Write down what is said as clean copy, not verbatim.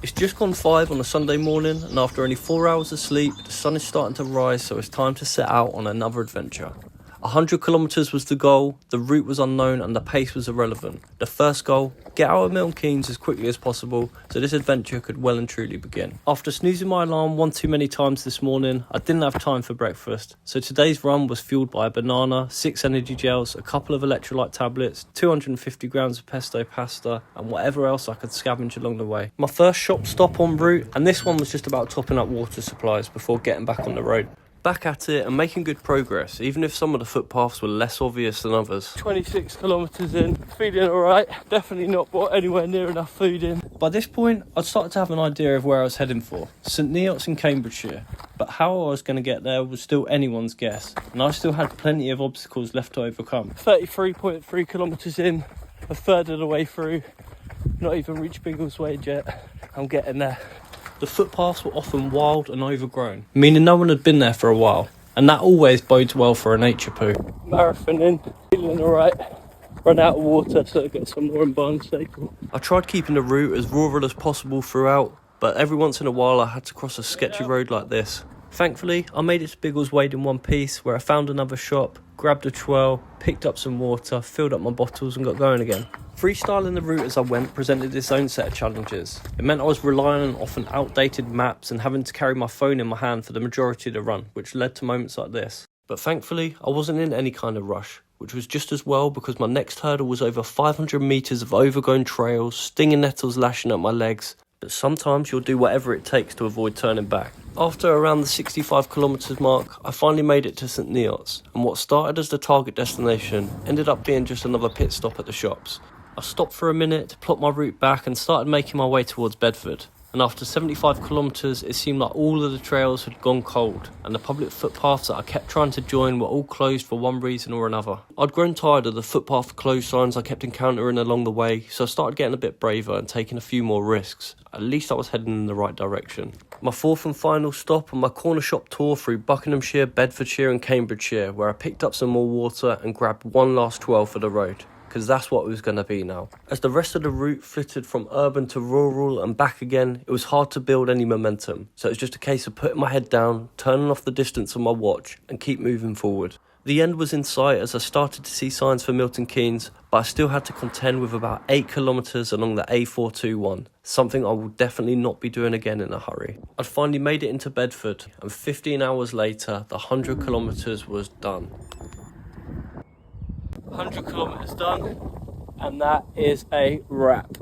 It's just gone 5 on a Sunday morning, and after only 4 hours of sleep, the sun is starting to rise, so it's time to set out on another adventure. 100 kilometres was the goal, the route was unknown and the pace was irrelevant. The first goal, get out of Milton Keynes as quickly as possible so this adventure could well and truly begin. After snoozing my alarm one too many times this morning, I didn't have time for breakfast, so today's run was fueled by a banana, 6 energy gels, a couple of electrolyte tablets, 250 grams of pesto pasta and whatever else I could scavenge along the way. My first shop stop en route, and this one was just about topping up water supplies before getting back on the road. Back at it and making good progress, even if some of the footpaths were less obvious than others. 26 kilometres in, feeling alright, definitely not brought anywhere near enough food in. By this point, I'd started to have an idea of where I was heading for, St Neots in Cambridgeshire, but how I was going to get there was still anyone's guess, and I still had plenty of obstacles left to overcome. 33.3 kilometres in, a third of the way through, not even reached Biggleswade yet, I'm getting there. The footpaths were often wild and overgrown, meaning no one had been there for a while, and that always bodes well for a nature poo. Marathon in, feeling alright, run out of water so I get some more in Barnstaple. I tried keeping the route as rural as possible throughout, but every once in a while I had to cross a sketchy road like this. Thankfully, I made it to Biggleswade in one piece, where I found another shop, grabbed a twirl, picked up some water, filled up my bottles and got going again. Freestyling the route as I went presented its own set of challenges. It meant I was relying on often outdated maps and having to carry my phone in my hand for the majority of the run, which led to moments like this. But thankfully, I wasn't in any kind of rush, which was just as well because my next hurdle was over 500 metres of overgrown trails, stinging nettles lashing at my legs. But sometimes you'll do whatever it takes to avoid turning back. After around the 65 kilometres mark, I finally made it to St Neots, and what started as the target destination ended up being just another pit stop at the shops. I stopped for a minute to plot my route back and started making my way towards Bedford. And after 75 kilometres, it seemed like all of the trails had gone cold, and the public footpaths that I kept trying to join were all closed for one reason or another. I'd grown tired of the footpath closed signs I kept encountering along the way, so I started getting a bit braver and taking a few more risks. At least I was heading in the right direction. My fourth and final stop on my corner shop tour through Buckinghamshire, Bedfordshire and Cambridgeshire, where I picked up some more water and grabbed one last 12 for the road, because that's what it was going to be now. As the rest of the route flitted from urban to rural and back again, it was hard to build any momentum, so it was just a case of putting my head down, turning off the distance on my watch and keep moving forward. The end was in sight as I started to see signs for Milton Keynes, but I still had to contend with about 8 kilometres along the A421, something I will definitely not be doing again in a hurry. I'd finally made it into Bedford, and 15 hours later, the 100 kilometres was done. 100 kilometres done, and that is a wrap.